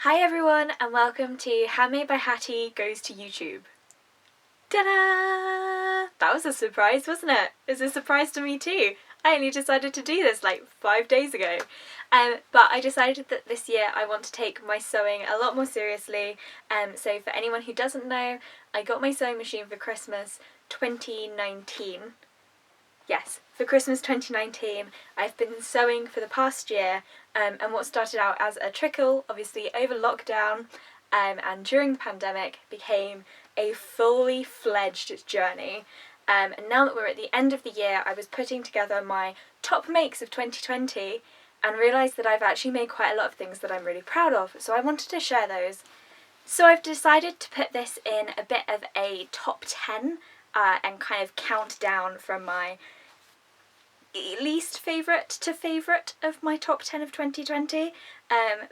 Hi everyone and welcome to Handmade by Hattie goes to YouTube. Ta-da! That was a surprise, wasn't it? It was a surprise to me too. I only decided to do this like 5 days ago. But I decided that this year I want to take my sewing a lot more seriously. So for anyone who doesn't know, I got my sewing machine for Christmas 2019. Yes, for Christmas 2019, I've been sewing for the past year, and what started out as a trickle, obviously over lockdown and during the pandemic, became a fully fledged journey. And now that we're at the end of the year, I was putting together my top makes of 2020 and realised that I've actually made quite a lot of things that I'm really proud of, so I wanted to share those. So I've decided to put this in a bit of a top 10 and kind of count down from my least favourite to favourite of my top 10 of 2020,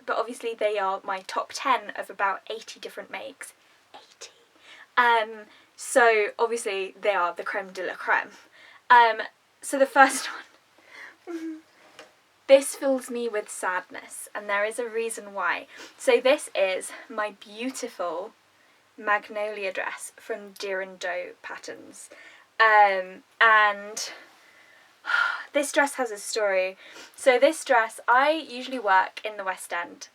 but obviously they are my top 10 of about 80 different makes. 80. So obviously they are the creme de la creme. So the first one, this fills me with sadness, and there is a reason why. So this is my beautiful Magnolia dress from Deer & Doe Patterns, and this dress has a story. So this dress, I usually work in the West End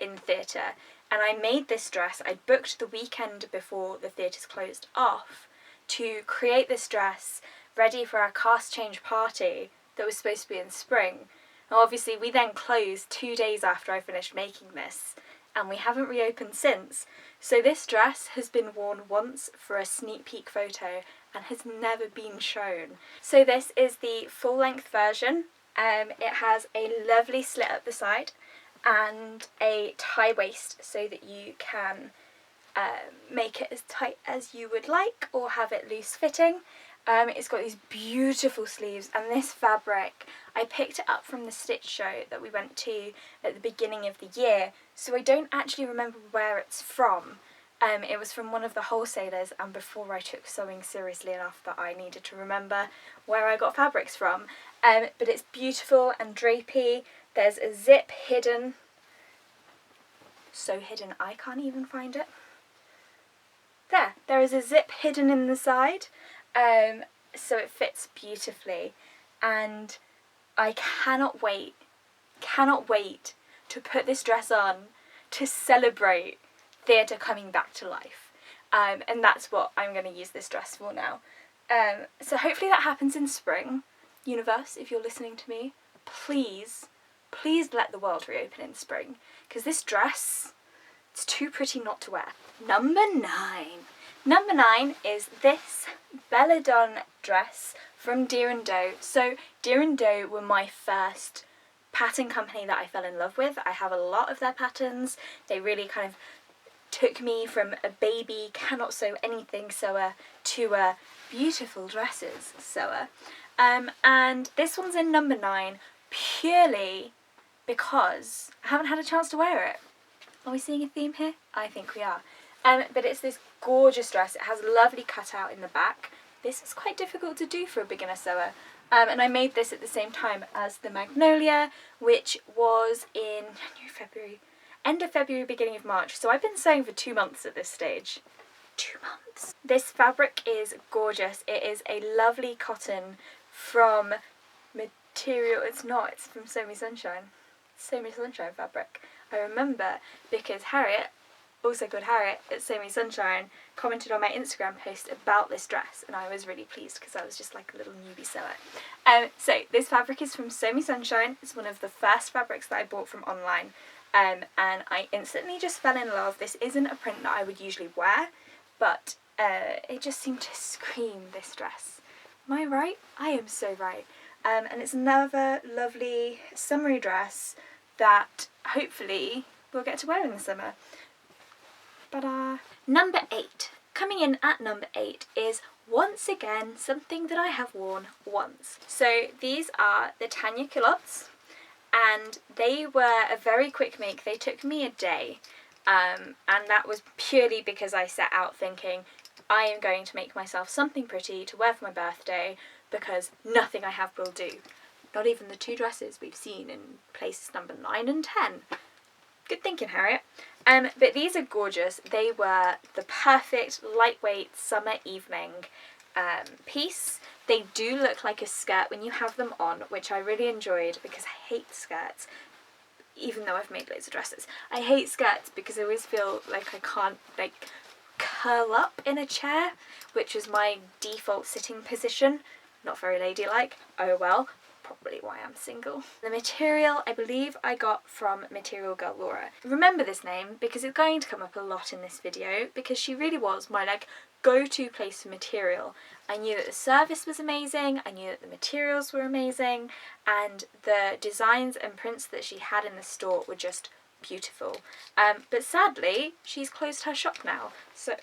in theatre, and I made this dress. I booked the weekend before the theatres closed off to create this dress ready for our cast change party that was supposed to be in spring. Now obviously we then closed 2 days after I finished making this, and we haven't reopened since. So this dress has been worn once for a sneak peek photo and has never been shown. So this is the full length version. It has a lovely slit up the side and a tie waist so that you can make it as tight as you would like or have it loose fitting. It's got these beautiful sleeves, and this fabric, I picked it up from the stitch show that we went to at the beginning of the year, so I don't actually remember where it's from. It was from one of the wholesalers, and before I took sewing seriously enough that I needed to remember where I got fabrics from. But it's beautiful and drapey. There's a zip hidden. So hidden I can't even find it. There is a zip hidden in the side. So it fits beautifully, and I cannot wait to put this dress on to celebrate theatre coming back to life, and that's what I'm going to use this dress for now. So hopefully that happens in spring. Universe, if you're listening to me, please let the world reopen in spring, because this dress, it's too pretty not to wear. Number 9 is this Belladone dress from Deer & Doe. So Deer & Doe were my first pattern company that I fell in love with. I have a lot of their patterns. They really kind of took me from a baby, cannot sew anything sewer to a beautiful dresses sewer. And this one's in number 9 purely because I haven't had a chance to wear it. Are we seeing a theme here? I think we are. But it's this gorgeous dress. It has a lovely cutout in the back. This is quite difficult to do for a beginner sewer. And I made this at the same time as the Magnolia, which was in end of February, beginning of March. So I've been sewing for 2 months at this stage. 2 months. This fabric is gorgeous. It is a lovely cotton from material. It's from Sew Me Sunshine. Sew Me Sunshine fabric. I remember because Harriet, also called Harriet at Sew Me Sunshine, commented on my Instagram post about this dress, and I was really pleased because I was just like a little newbie sewer. So this fabric is from Sew Me Sunshine. It's one of the first fabrics that I bought from online, and I instantly just fell in love. This isn't a print that I would usually wear, but it just seemed to scream this dress. Am I right? I am so right. And it's another lovely summery dress that hopefully we'll get to wear in the summer. Ta-da! Number 8. Coming in at number 8 is once again something that I have worn once. So these are the Tania Culottes, and they were a very quick make. They took me a day, and that was purely because I set out thinking I am going to make myself something pretty to wear for my birthday, because nothing I have will do. Not even the 2 dresses we've seen in places number 9 and 10. Good thinking, Harriet. But these are gorgeous. They were the perfect lightweight summer evening piece. They do look like a skirt when you have them on, which I really enjoyed because I hate skirts, even though I've made loads of dresses. I hate skirts because I always feel like I can't like curl up in a chair, which was my default sitting position. Not very ladylike. Oh well. Probably why I'm single. The material I believe I got from Material Galore. Remember this name because it's going to come up a lot in this video because she really was my like go-to place for material. I knew that the service was amazing, I knew that the materials were amazing, and the designs and prints that she had in the store were just beautiful. But sadly she's closed her shop now, so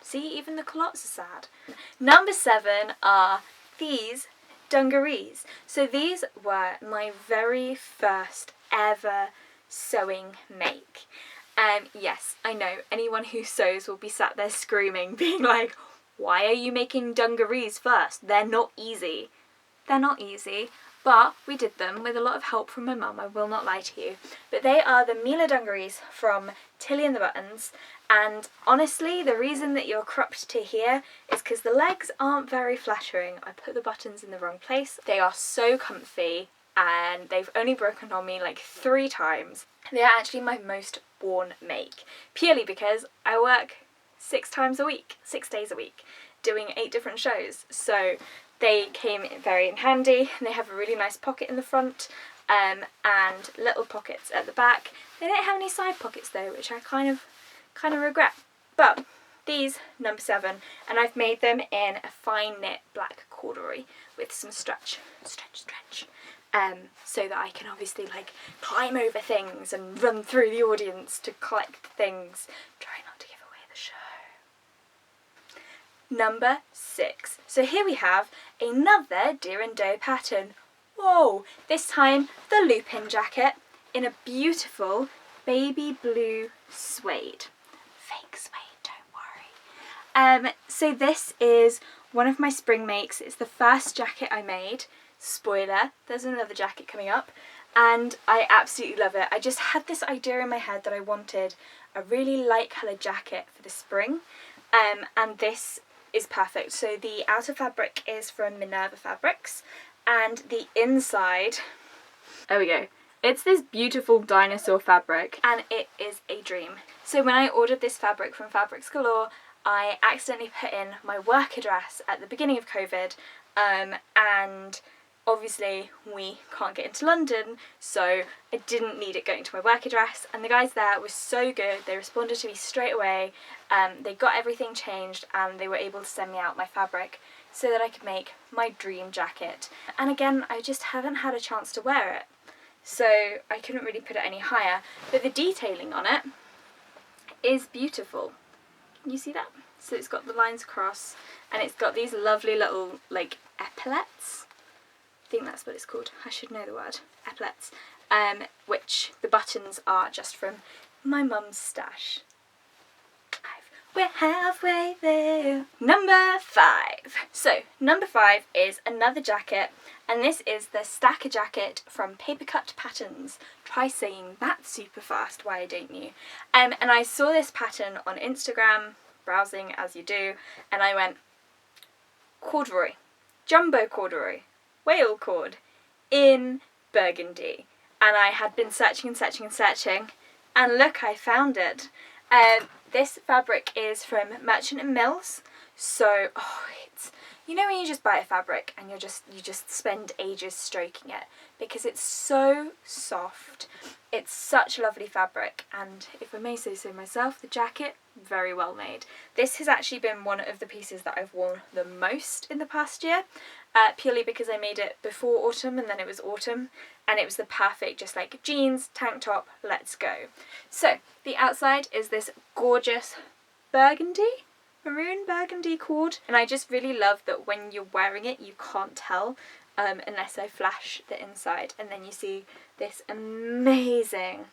see, even the culottes are sad. Number 7 are these dungarees. So these were my very first ever sewing make. Yes, I know, anyone who sews will be sat there screaming, being like, why are you making dungarees first? They're not easy. They're not easy, but we did them with a lot of help from my mum, I will not lie to you. But they are the Mila dungarees from Tilly and the Buttons, and honestly the reason that you're cropped to here is because the legs aren't very flattering. I put the buttons in the wrong place. They are so comfy and they've only broken on me like 3 times. They are actually my most worn make, purely because I work 6 days a week, doing 8 different shows, so they came very in handy. They have a really nice pocket in the front and little pockets at the back. They don't have any side pockets though, which I kind of regret. But these, number 7, and I've made them in a fine knit black corduroy with some stretch, so that I can obviously like climb over things and run through the audience to collect things. Try not to give away the show. Number 6. So here we have another Deer and Doe pattern. Whoa! This time the Lupin jacket in a beautiful baby blue suede. Fake suede, don't worry. So this is one of my spring makes. It's the first jacket I made. Spoiler, there's another jacket coming up, and I absolutely love it. I just had this idea in my head that I wanted a really light coloured jacket for the spring, and this is perfect. So the outer fabric is from Minerva Fabrics, and the inside, there we go, it's this beautiful dinosaur fabric, and it is a dream. So when I ordered this fabric from Fabrics Galore, I accidentally put in my work address at the beginning of COVID, and obviously we can't get into London, so I didn't need it going to my work address, and the guys there were so good. They responded to me straight away. They got everything changed and they were able to send me out my fabric so that I could make my dream jacket. And again, I just haven't had a chance to wear it, so I couldn't really put it any higher, but the detailing on it is beautiful. Can you see that? So it's got the lines across and it's got these lovely little like epaulets. I think that's what it's called. I should know the word. Epaulets. Which the buttons are just from my mum's stash. We're halfway there. Number 5. So number 5 is another jacket, and this is the Stacker jacket from Papercut Patterns. Try saying that super fast, why don't you? And I saw this pattern on Instagram, browsing as you do, and I went, corduroy, jumbo corduroy, whale cord in burgundy, and I had been searching, and look, I found it. This fabric is from Merchant & Mills, so it's, you know when you just buy a fabric and you just spend ages stroking it because it's so soft. It's such lovely fabric, and if I may say so myself, the jacket, very well made. This has actually been one of the pieces that I've worn the most in the past year, purely because I made it before autumn and then it was autumn, and it was the perfect just like jeans, tank top, let's go. So the outside is this gorgeous burgundy, maroon burgundy cord, and I just really love that when you're wearing it you can't tell unless I flash the inside, and then you see this amazing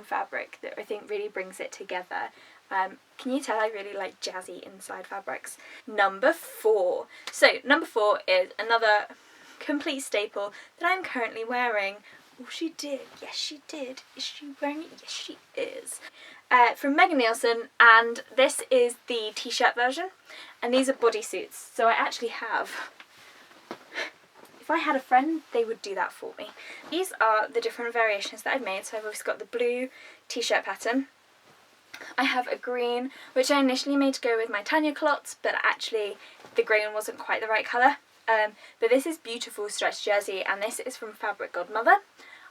fabric that I think really brings it together. Can you tell I really like jazzy inside fabrics? Number 4. So number 4 is another complete staple that I'm currently wearing. Oh, she did. Yes, she did. Is she wearing it? Yes, she is. From Nielsen, and this is the t-shirt version, and these are bodysuits. So I actually have, if I had a friend, they would do that for me. These are the different variations that I've made. So I've obviously got the blue t-shirt pattern. I have a green, which I initially made to go with my Tania culottes, but actually the green wasn't quite the right colour. But this is beautiful stretch jersey, and this is from fabric Godmother.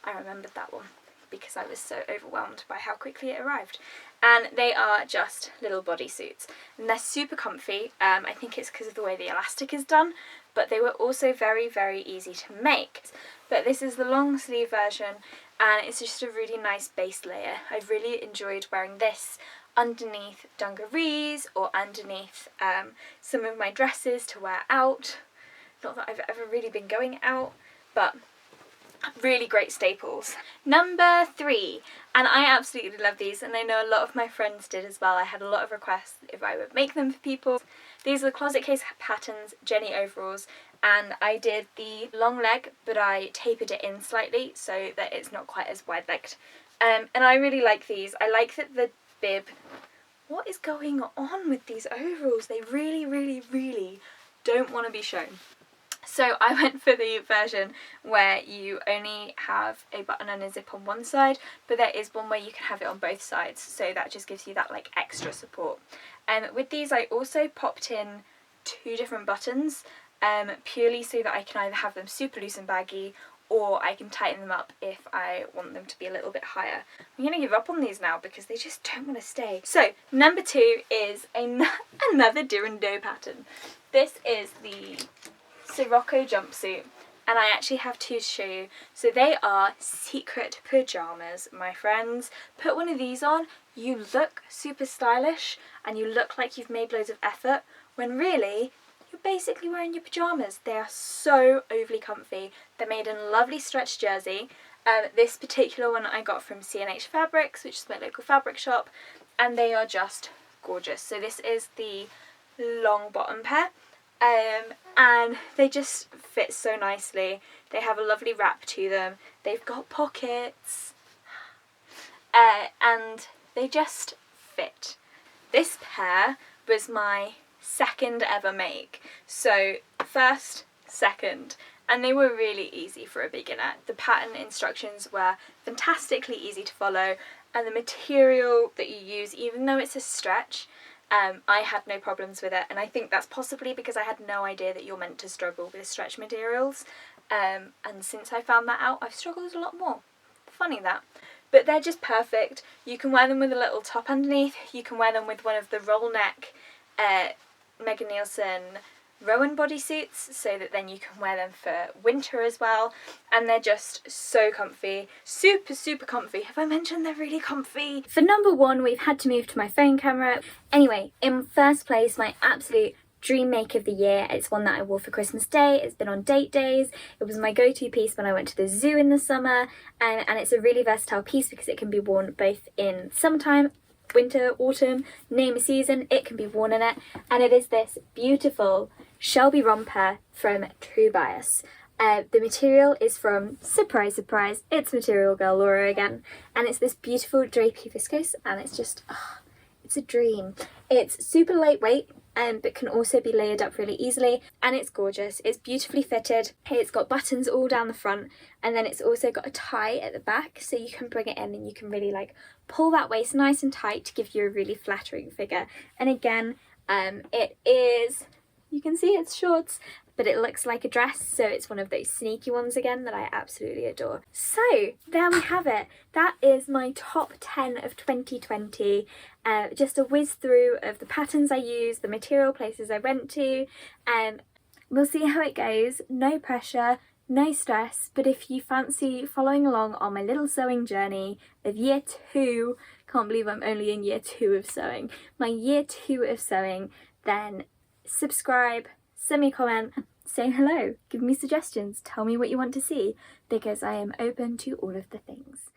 I remembered that one because I was so overwhelmed by how quickly it arrived. And they are just little bodysuits, and they're super comfy. I think it's because of the way the elastic is done, but they were also very, very easy to make. But this is the long sleeve version, and it's just a really nice base layer. I've really enjoyed wearing this underneath dungarees or underneath some of my dresses to wear out. Not that I've ever really been going out, but really great staples. Number 3, and I absolutely love these, and I know a lot of my friends did as well. I had a lot of requests if I would make them for people. These are the closet case patterns Jenny overalls, and I did the long leg, but I tapered it in slightly so that it's not quite as wide-legged. And I really like these. I like that the bib... What is going on with these overalls? They really, really, really don't want to be shown. So I went for the version where you only have a button and a zip on one side, but there is one where you can have it on both sides, so that just gives you that like extra support. With these I also popped in 2 different buttons, purely so that I can either have them super loose and baggy, or I can tighten them up if I want them to be a little bit higher. I'm going to give up on these now because they just don't want to stay. So number 2 is another do pattern. This is the Sirocco jumpsuit, and I actually have 2 to show you. So they are secret pyjamas, my friends. Put one of these on, you look super stylish and you look like you've made loads of effort, when really you're basically wearing your pyjamas. They are so overly comfy. They're made in lovely stretch jersey. This particular one I got from C&H Fabrics, which is my local fabric shop, and they are just gorgeous. So this is the long bottom pair. And they just fit so nicely. They have a lovely wrap to them. They've got pockets, and they just fit. This pair was my second ever make. So first, second, and they were really easy for a beginner. The pattern instructions were fantastically easy to follow, and the material that you use, even though it's a stretch, I had no problems with it, and I think that's possibly because I had no idea that you're meant to struggle with stretch materials, and since I found that out, I've struggled a lot more. Funny that. But they're just perfect. You can wear them with a little top underneath, you can wear them with one of the roll neck Nielsen Rowan bodysuits, so that then you can wear them for winter as well, and they're just so comfy. Super, super comfy. Have I mentioned they're really comfy? For number 1, we've had to move to my phone camera. Anyway, in first place, my absolute dream make of the year. It's one that I wore for Christmas Day. It's been on date days. It was my go-to piece when I went to the zoo in the summer, and it's a really versatile piece because it can be worn both in summertime, winter, autumn, name a season, it can be worn in it. And it is this beautiful Shelby romper from True Bias. The material is from, surprise, surprise, it's material Galore again. And it's this beautiful drapey viscose, and it's just, it's a dream. It's super lightweight, but can also be layered up really easily, and it's gorgeous. It's beautifully fitted. It's got buttons all down the front, and then it's also got a tie at the back, so you can bring it in and you can really like pull that waist nice and tight to give you a really flattering figure. And again, it is, you can see it's shorts, but it looks like a dress, so it's one of those sneaky ones again that I absolutely adore. So there we have it. That is my top 10 of 2020. Just a whiz through of the patterns I used, the material places I went to, and we'll see how it goes. No pressure, no stress, but if you fancy following along on my little sewing journey of year 2, can't believe I'm only in year 2 of sewing, my year 2 of sewing, then subscribe, send me a comment, say hello, give me suggestions, tell me what you want to see, because I am open to all of the things.